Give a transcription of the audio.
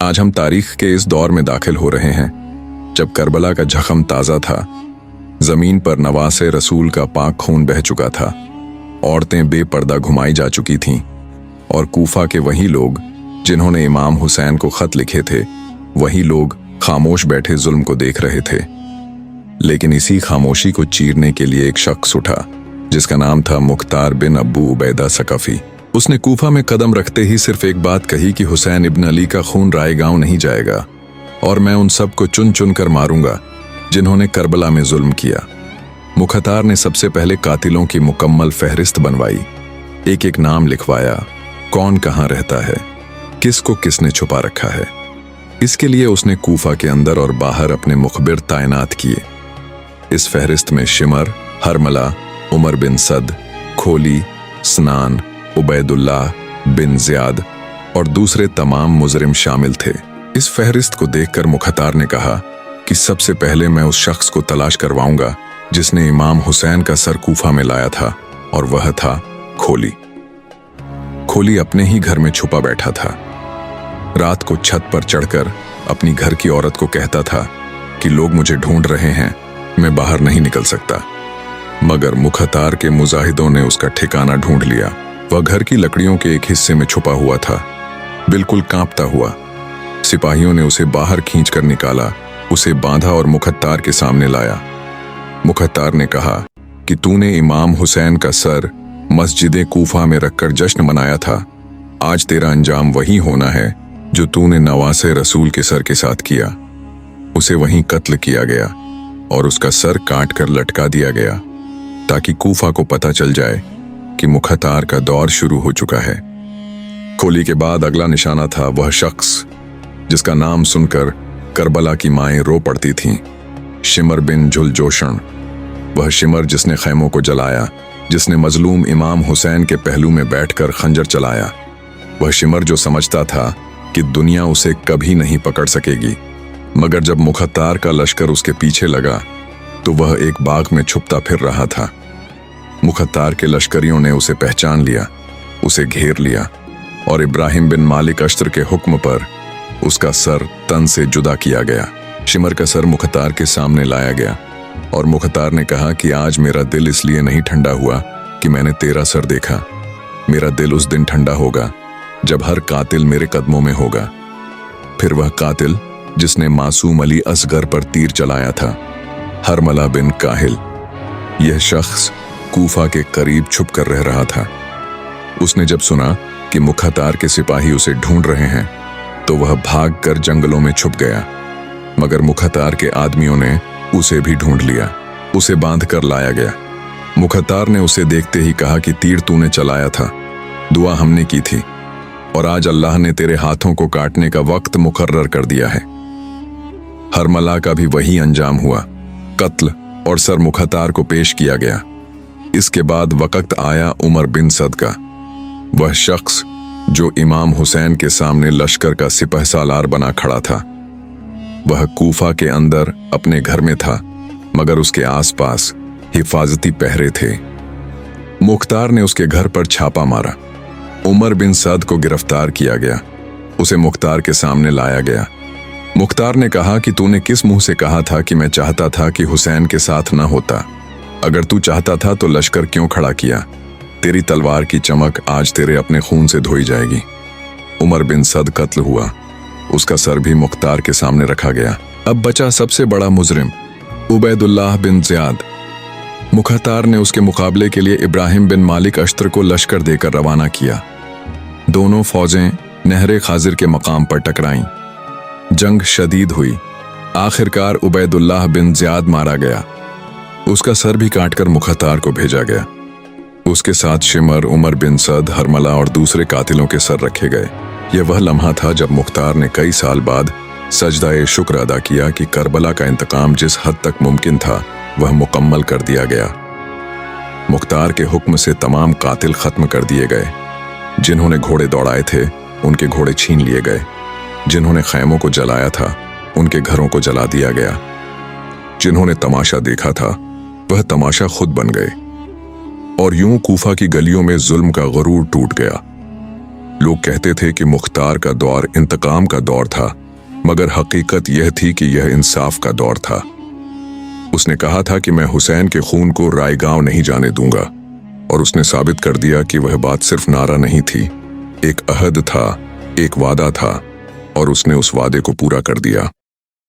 आज हम तारीख के इस दौर में दाखिल हो रहे हैं जब करबला का जख्म ताज़ा था, जमीन पर नवासे रसूल का पाक खून बह चुका था, औरतें बेपर्दा घुमाई जा चुकी थीं और कूफा के वही लोग जिन्होंने इमाम हुसैन को खत लिखे थे, वही लोग खामोश बैठे जुल्म को देख रहे थे। लेकिन इसी खामोशी को चीरने के लिए एक शख्स उठा जिसका नाम था मुख्तार बिन अबू उबैदा सकफी। उसने कूफा में कदम रखते ही सिर्फ एक बात कही कि हुसैन इब्न अली का खून रायगांव नहीं जाएगा और मैं उन सब को चुन चुन कर मारूंगा जिन्होंने करबला में जुल्म किया। मुख्तार ने सबसे पहले कातिलों की मुकम्मल फहरिस्त बनवाई, एक एक नाम लिखवाया, कौन कहाँ रहता है, किसको किसने छुपा रखा है। इसके लिए उसने कूफा के अंदर और बाहर अपने मुखबिर तैनात किए। इस फहरिस्त में शिमर, हरमला, उमर बिन सद, खोली, स्नान, उबैदुल्लाह बिन ज़ियाद और दूसरे तमाम मुजरिम शामिल थे। इस फहरिस्त को देखकर मुख्तार ने कहा कि सबसे पहले मैं उस शख्स को तलाश करवाऊंगा जिसने इमाम हुसैन का सर कूफा में लाया था, और वह था खोली। खोली अपने ही घर में छुपा बैठा था। रात को छत पर चढ़कर अपनी घर की औरत को कहता था कि लोग मुझे ढूंढ रहे हैं, मैं बाहर नहीं निकल सकता। मगर मुख्तार के मुजाहिदों ने उसका ठिकाना ढूंढ लिया। वह घर की लकड़ियों के एक हिस्से में छुपा हुआ था, बिल्कुल कांपता हुआ। सिपाहियों ने उसे बाहर खींचकर निकाला, उसे बांधा और मुख्तार के सामने लाया। मुख्तार ने कहा कि तूने इमाम हुसैन का सर मस्जिद कूफा में रखकर जश्न मनाया था, आज तेरा अंजाम वही होना है जो तूने नवासे रसूल के सर के साथ किया। उसे वहीं कत्ल किया गया और उसका सर काट कर लटका दिया गया ताकि कूफा को पता चल जाए कि मुख्तार का दौर शुरू हो चुका है। खोली के बाद अगला निशाना था वह शख्स जिसका नाम सुनकर करबला की माएं रो पड़ती थीं, शिमर बिन जुलजोशन। वह शिमर जिसने खैमों को जलाया, जिसने मजलूम इमाम हुसैन के पहलू में बैठकर खंजर चलाया। वह शिमर जो समझता था कि दुनिया उसे कभी नहीं पकड़ सकेगी। मगर जब मुख्तार का लश्कर उसके पीछे लगा तो वह एक बाग में छुपता फिर रहा था। मुख्तार के लश्करियों ने उसे पहचान लिया, उसे घेर लिया और इब्राहिम बिन मालिक अश्तर के हुक्म पर उसका सर तन से जुदा किया गया। शिमर का सर मुख्तार के सामने लाया गया और मुख्तार ने कहा कि आज मेरा दिल इसलिए नहीं ठंडा हुआ कि मैंने तेरा सर देखा। मेरा दिल उस दिन ठंडा होगा जब हर कातिल मेरे कदमों में होगा। फिर वह कातिल जिसने मासूम अली असगर पर तीर चलाया था, हरमला बिन काहिल। यह शख्स कूफा के करीब छुप कर रह रहा था। उसने जब सुना कि मुख्तार के सिपाही उसे ढूंढ रहे हैं तो वह भागकर जंगलों में छुप गया। मगर मुख्तार के आदमियों ने उसे भी ढूंढ लिया, उसे बांध कर लाया गया। मुख्तार ने उसे देखते ही कहा कि तीर तूने चलाया था, दुआ हमने की थी और आज अल्लाह ने तेरे हाथों को काटने का वक्त मुकर्रर कर दिया है। हरमला का भी वही अंजाम हुआ, कत्ल और सर मुख्तार को पेश किया गया। इसके बाद वक्त आया उमर बिन सद का, वह शख्स जो इमाम हुसैन के सामने लश्कर का सिपह सालार बना खड़ा था। वह कूफा के अंदर अपने घर में था, मगर उसके आसपास हिफाजती पहरे थे। मुख्तार ने उसके घर पर छापा मारा। उमर बिन सद को गिरफ्तार किया गया, उसे मुख्तार के सामने लाया गया। मुख्तार ने कहा कि तूने किस मुंह से कहा था कि मैं चाहता था कि हुसैन के साथ न होता? अगर तू चाहता था तो लश्कर क्यों खड़ा किया? तेरी तलवार की चमक आज तेरे अपने खून से धोई जाएगी। उमर बिन सद कत्ल हुआ, उसका सर भी मुख्तार के सामने रखा गया। अब बचा सबसे बड़ा मुजरिम, उबैदुल्लाह बिन ज़ियाद। मुख्तार ने उसके मुकाबले के लिए इब्राहिम बिन मालिक अश्तर को लश्कर देकर रवाना किया। दोनों फौजें नहरे खाजिर के मकाम पर टकराईं। जंग शदीद हुई। आखिरकार उबैदुल्लाह बिन ज़ियाद मारा गया, उसका सर भी काटकर मुख्तार को भेजा गया। उसके साथ शिमर, उमर बिन सद, हरमला और दूसरे कातिलों के सर रखे गए। यह वह लम्हा था जब मुख्तार ने कई साल बाद सजदा-ए शुक्र अदा किया कि करबला का इंतकाम जिस हद तक मुमकिन था वह मुकम्मल कर दिया गया। मुख्तार के हुक्म से तमाम कातिल खत्म कर दिए गए। जिन्होंने घोड़े दौड़ाए थे उनके घोड़े छीन लिए गए। जिन्होंने खैमों को जलाया था उनके घरों को जला दिया गया। जिन्होंने तमाशा देखा था वह तमाशा खुद बन गए और यूं कूफा की गलियों में जुल्म का गुरूर टूट गया। लोग कहते थे कि मुख्तार का दौर इंतकाम का दौर था, मगर हकीकत यह थी कि यह इंसाफ का दौर था। उसने कहा था कि मैं हुसैन के खून को रायगांव नहीं जाने दूंगा, और उसने साबित कर दिया कि वह बात सिर्फ नारा नहीं थी, एक अहद था, एक वादा था, और उसने उस वादे को पूरा कर दिया।